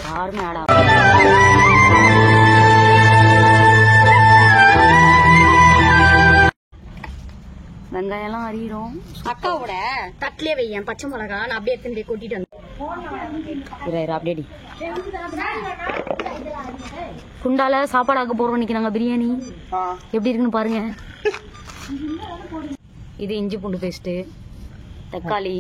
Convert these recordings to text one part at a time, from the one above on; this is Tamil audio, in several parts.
யாருமே ஆடா வெங்காயம் எல்லாம் அறியிறோம். அக்காவோட தட்டிலே வையன் பச்சை மிளகா நான் அப்படியே எடுத்து கொட்டிட்டு வந்தேன். அப்படியே குண்டால சாப்பாடு ஆக்க போறோம் இன்னைக்கு நாங்க. பிரியாணி எப்படி இருக்குன்னு பாருங்க. இது இஞ்சி பூண்டு பேஸ்ட், தக்காளி,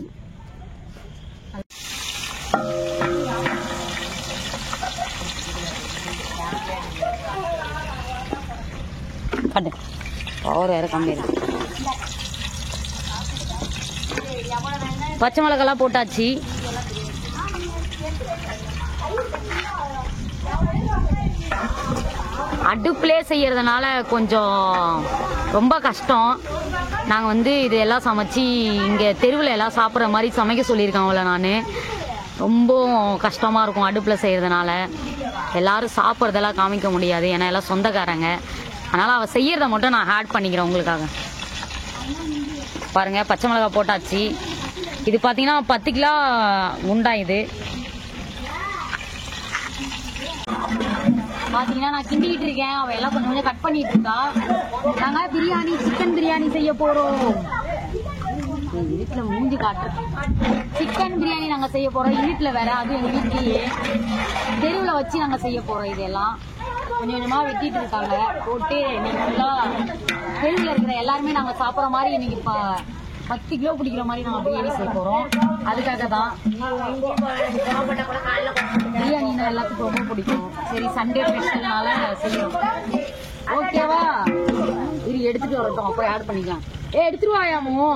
பவர் வேற கம்மி இருக்கு. பச்சை மிளகாலாம் போட்டாச்சு. அடுப்புலே செய்யறதுனால கொஞ்சம் ரொம்ப கஷ்டம். நாங்கள் வந்து இதெல்லாம் சமைச்சு இங்கே தெருவில் எல்லாம் சாப்பிட்ற மாதிரி சமைக்க சொல்லியிருக்கேன் அவளை நான். ரொம்ப கஷ்டமாக இருக்கும் அடுப்பில் செய்கிறதுனால. எல்லோரும் சாப்பிட்றதெல்லாம் காமிக்க முடியாது, ஏன்னா எல்லாம் சொந்தக்காரங்க. அதனால் அவள் செய்யறத மட்டும் நான் ஆட் பண்ணிக்கிறேன் உங்களுக்காக. பாருங்கள், பச்சை மிளகாய் போட்டாச்சு. இது பார்த்தீங்கன்னா 10 கிலோ உண்டா. இது பார்த்தீங்கன்னா நான் கிண்டிக்கிட்டு இருக்கேன். அவள் எல்லாம் கொஞ்சம் கொஞ்சம் கட் பண்ணிட்டு இருக்கா. நாங்கள் பிரியாணி, சிக்கன் பிரியாணி செய்ய போகிறோம். வீட்டில் மூஞ்சி காட்டுறோம். சிக்கன் பிரியாணி நாங்கள் செய்ய போகிறோம். வீட்டில் வேற, அதுவும் எங்கள் வீட்லேயே தெருவில் வச்சு நாங்கள் செய்ய போகிறோம். இதெல்லாம் கொஞ்சம் கொஞ்சமாக வெட்டிட்டு இருக்காங்க போட்டு. இன்னைக்கு ஃபுல்லாக தெருவில் இருக்கிற எல்லாருமே நாங்கள் சாப்பிட்ற மாதிரி இன்னைக்கு 10 கிலோ பிடிக்கிற மாதிரி நாங்கள் பிரியாணி செய்ய போகிறோம். அதுக்காக தான். பிரியாணின்னா எல்லாத்துக்கும் ரொம்ப பிடிக்கும். சரி, சண்டே ஸ்பெஷல்னால செய்யணும். ஓகேவா? இது எடுத்துட்டு வரட்டும், அப்புறம் ஆட் பண்ணிக்கலாம். எடுத்துருவாயாமோ?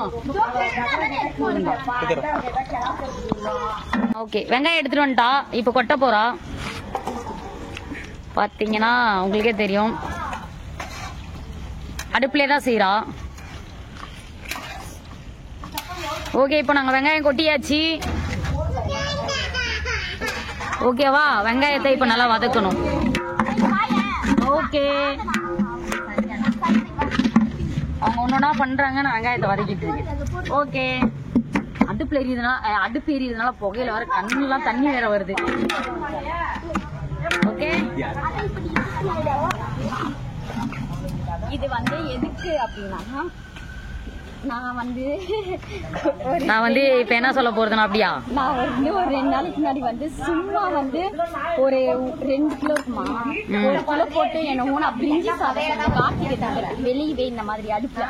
ஓகே, வெங்காயம் எடுத்துட்டு வந்துட்டா. இப்போ கொட்ட போறா. பார்த்தீங்கன்னா உங்களுக்கே தெரியும், அடுப்புலே தான் செய்யறா. ஓகே, இப்போ நாங்கள் வெங்காயம் கொட்டியாச்சு. ஓகேவா? வெங்காயத்தை இப்போ நல்லா வதக்கணும். ஓகே, அவங்க ஒன்னொன்னா பண்றாங்க, நான் வெங்காயத்தை வதக்கிட்டு இருக்கேன். ஓகே, அடுப்பு எரியதுனால புகையில வர கண்ணுலாம் தண்ணி வேற வருது. ஓகே, இது வந்து எதுக்கு அப்படின்னா, நான் வந்து இப்ப என்ன சொல்ல போறதுன்னா, அப்படியா நான் வந்து ஒரு 2 நாளைக்கு முன்னாடி வந்து சும்மா வந்து ஒரு 2 கிலோ இருக்குமா, 1 கிலோ போட்டு என்ன பிரிஞ்சி சாதம் காட்டிக்கிட்டாங்க வெளியவே இந்த மாதிரி அடுப்புல.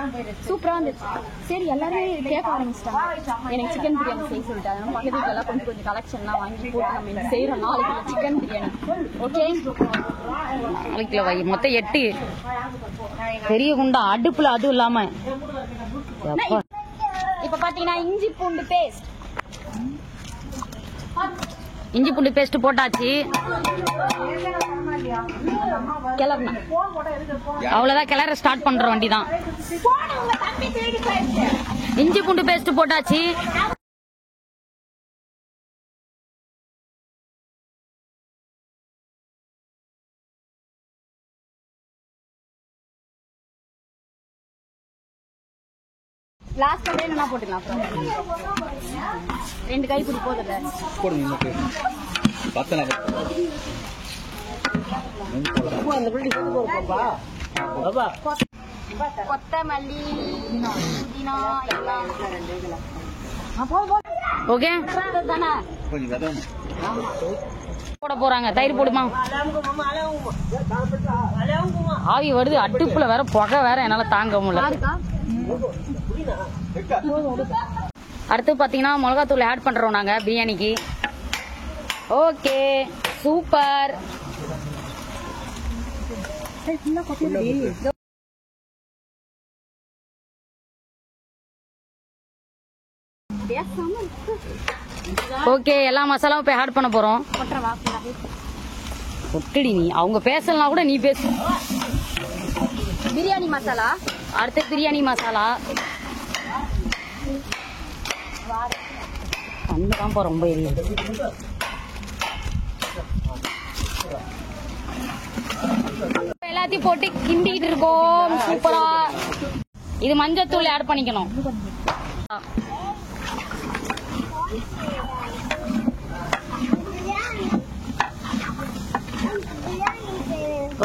சூப்பரா இருந்துச்சு. சரி, எல்லாரும் கேட்க ஆரம்பிச்சிட்டாங்க எனக்கு சிக்கன் பிரியாணி செய்ய சொல்லிட்டு. அதனால பக்கத்துல எல்லாம் கொஞ்சம் கலெக்ஷன்லாம் வாங்கி போட்டு நம்ம இன்னைக்கு செய்யறோம். நாளைக்கு சிக்கன் பிரியாணி. ஓகே, 4 கிலோ வை. மொத்தம் 8 பெரிய குண்டா அடுப்புல. அதுவும் இல்லாம இப்ப பாத்தீங்கன்னா இஞ்சி பூண்டு பேஸ்ட் போட்டாச்சு. அவ்வளவுதான், கிளற ஸ்டார்ட் பண்ற வண்டிதான். இஞ்சி பூண்டு பேஸ்ட் போட்டாச்சு. லாஸ்ட் என்ன போட்டுக்கலாம். 2 கைப்பிடி போதுல போடுங்க. கொத்தமல்லி, புதினா எல்லாம் ஓகே போட போறாங்க. தயிர் போடுமா? ஆவி வருது அடுப்புல, வேற புகை வேற, என்னால தாங்க முடியல. அடுத்து பாத்தீங்கன்னா மிளகாத்தூள் ஆட் பண்றோம் நாங்க பிரியாணிக்கு. Okay, super. ஓகே, எல்லா மசாலாவும் இப்ப ஆட் பண்ண போறோம். ஒட்டடி நீ, அவங்க பேசலாம் கூட நீ பேசு. பிரியாணி மசாலா. அடுத்து பிரியாணி மசாலா. கண்ணுதான் ரொம்ப எரியுது. எல்லாத்தையும் போட்டு கிண்டிட்டு இருக்கோம். சூப்பரா. இது மஞ்சத்தூள் ஆட் பண்ணிக்கணும்.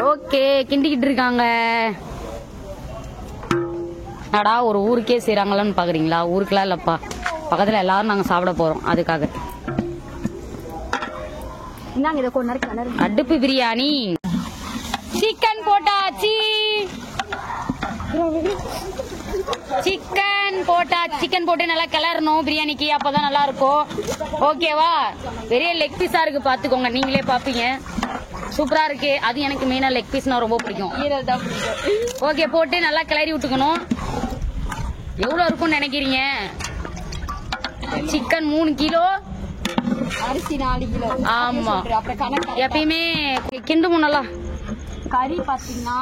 ஓகே, கிண்டிக்கிட்டு இருக்காங்க. நடா ஒரு ஊருக்கே செய்றாங்களான்னு பாக்குறீங்களா? ஊருக்குலாம் இல்லப்பா, பக்கத்துல எல்லாரும் நாங்க சாப்பிட போறோம், அதுக்காக. இதை கொஞ்ச நேரம் அடுப்பு பிரியாணி. சிக்கன் போட்டாச்சு. சிக்கன் போட்டு நல்லா கிளறணும் பிரியாணிக்கு, அப்பதான் நல்லா இருக்கும். ஓகேவா? பெரிய லெக் பீஸா இருக்கு, பாத்துக்கோங்க, நீங்களே பாப்பீங்க. சூப்பரா இருக்கு. அது எனக்கு மெயினா லெக் பீஸ்னா ரொம்ப பிடிக்கும். ஓகே, போட்டு நல்லா கிளறி விட்டுக்கணும். எவ்வளவு இருக்கும்னு நினைக்கிறீங்க? சிக்கன் 3 கிலோ, அரிசி 4 கிலோ. ஆமா, எப்பயுமே கிண்டு முன்னலா. கறி பாத்தீங்கன்னா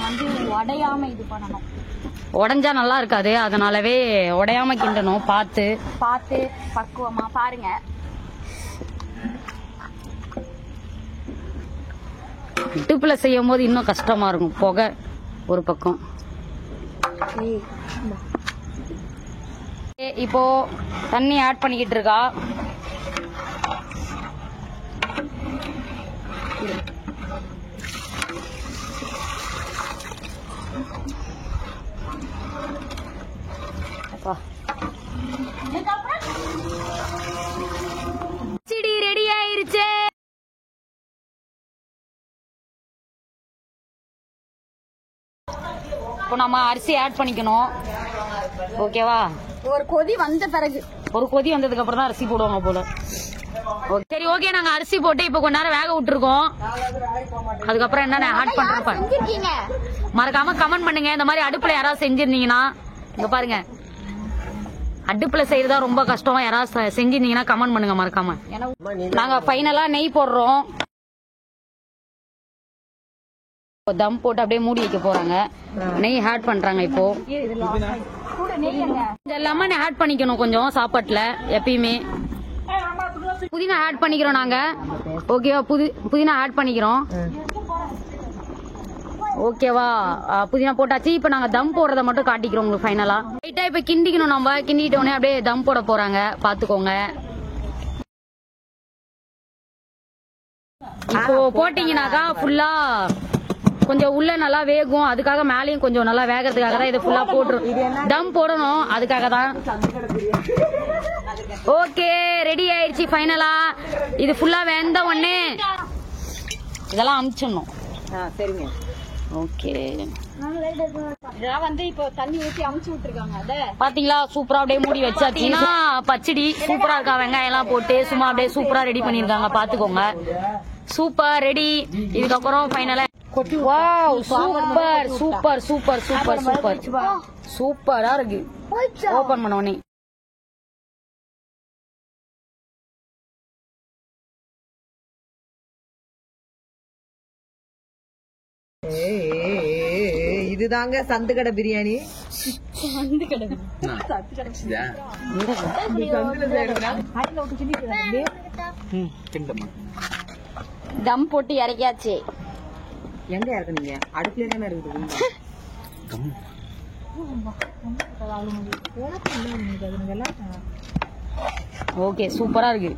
நம்ம உடையாம இது பண்ணணும். உடைஞ்சா நல்லா இருக்காது, அதனாலவே உடையாம கிண்டணும். பார்த்து பக்குவமா பாருங்க. அடுப்புல செய்யும் போது இன்னும் கஷ்டமா இருக்கும், புகை ஒரு பக்கம். இப்போ தண்ணி ஆட் பண்ணிக்கிட்டு இருக்கா. சிடி ரெடி ஆயிருச்சு. இப்போ நம்ம அரிசி ஆட் பண்ணிக்கணும். ஓகேவா? ஒரு கொதி வந்த பிறகு, ஒரு கொதி வந்ததுக்கு அப்புறம் தான் அரிசி போடுவாங்க போல. சரி, ஓகே, நாங்க அரிசி போட்டு இப்ப கொஞ்ச நேரம் வேக விட்டுருக்கோம். அதுக்கப்புறம் என்ன ஆட் பண்றேன் மறக்காம கமெண்ட் பண்ணுங்க. இந்த மாதிரி அடுப்புல யாராவது செஞ்சிருந்தீங்கன்னா, இங்க பாருங்க, அடுப்புல செய்யறதா ரொம்ப கஷ்டம். யாராவது செஞ்சிருந்தீங்கன்னா கமெண்ட் பண்ணுங்க மறக்காம. நாங்க ஃபைனலா நெய் போடுறோம். தம் போட்டு அப்படியே மூடி வைக்க போறாங்க. நெய் ஆட் பண்றாங்க. இப்போ லெமன் ஆட் பண்ணிக்கணும் கொஞ்சம் சாப்பாட்டுல. எப்பயுமே புதினா ஆட் பண்ணிக்கிறோம் நாங்க. ஓகேவா? புதினா ஆட் பண்ணிக்கிறோம். ஓகேவா? புதினா போட்டாச்சு. இப்ப நாங்க தம் போடுறத மட்டும் காட்டிக்கிறோம் உங்களுக்கு ஃபைனலா. ரைட்டா இப்ப கிண்டிக்கணும். நம்ம கிண்டிட்ட உடனே அப்படியே தம் போட போறாங்க, பாத்துக்கோங்க. இப்போ போட்டீங்கன்னாக்கா ஃபுல்லா கொஞ்சம் உள்ள நல்லா வேகும். அதுக்காக மேலையும் கொஞ்சம் நல்லா வேகிறதுக்காக தான் இதை ஃபுல்லா போட்டுரும். தம் போடணும், அதுக்காக தான். ஓகே, ரெடி ஆயிடுச்சு ஃபைனலா. இது ஃபுல்லா வெந்த உடனே இதெல்லாம் அமுச்சிடணும். சரிங்க. ஓகே, இதெல்லாம் இப்போ தண்ணி ஊற்றி அமுச்சு விட்டுருக்காங்க. பாத்தீங்களா? சூப்பரா அப்படியே மூடி வச்சாச்சுன்னா பச்சடி சூப்பரா இருக்கா. வெங்காயம் எல்லாம் போட்டு சும்மா அப்படியே சூப்பரா ரெடி பண்ணிருக்காங்க, பாத்துக்கோங்க. Super ready. இதுக்கப்புறம் ஃபைனலா wow, super super super super super சூப்பரா இருக்கு. ஓபன் பண்ண உடனே இதுதாங்க சந்துக்கடை பிரியாணி. தம் போட்டு இறக்கியாச்சு. எங்க இறக்குனீங்க? அடுப்புல தானே இருக்குது. ஓகே, சூப்பரா இருக்கு.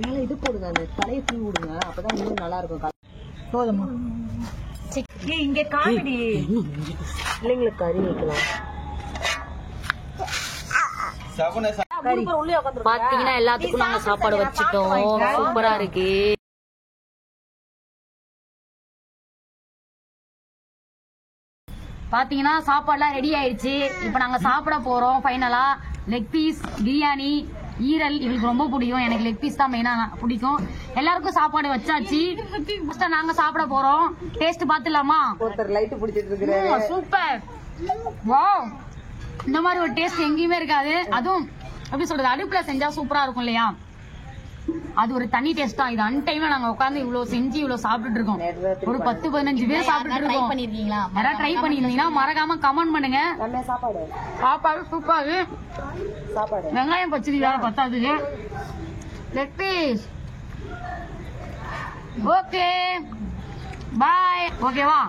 மேல இது போடுங்க, அந்த தலையை தூவி விடுங்க, அப்பதான் இன்னும் நல்லா இருக்கும். போதுமா? இங்க காமெடி பிள்ளைங்களுக்கு கறி வைக்கலாம். பாத்தீங்கன்னா எல்லாத்துக்கும் நாங்க சாப்பாடு வச்சுட்டோம். சூப்பரா இருக்கு. பாத்தீங்கன்னா சாப்பாடுலாம் ரெடி ஆயிடுச்சு. இப்ப நாங்க சாப்பிட போறோம் ஃபைனலா. லெக் பீஸ் பிரியாணி, ஈரல் இவங்களுக்கு ரொம்ப பிடிக்கும். எனக்கு லெக் பீஸ் தான் மெயினா பிடிக்கும். எல்லாருக்கும் சாப்பாடு வச்சாச்சு. நாங்க சாப்பிட போறோம். டேஸ்ட் பாத்துலாமா? ஒருத்தர் லைட் பிடிச்சிட்டு இருக்கிறாரு. சூப்பர். வாவ், இந்த மாதிரி ஒரு டேஸ்ட் எங்கேயுமே இருக்காது. அதுவும் எப்படி சொல்றது, அடுப்புல செஞ்சா சூப்பரா இருக்கும் இல்லையா? அது ஒரு தனி டேஸ்ட் தான். இது அன்டைம்ல நாங்க உட்காந்து இவ்வளவு செஞ்சு இவ்வளவு சாப்பிட்டு இருக்கோம். ஒரு 10-15 பேர் சாப்பிட்டு இருக்கோம். யாராவது ட்ரை பண்ணிருந்தீங்கன்னா மறக்காம கமெண்ட் பண்ணுங்க. சாப்பாடு சூப்பர். வெங்காயம் பச்சடி வேற பத்தாது. Leg piece. Okay, bye. ஓகேவா?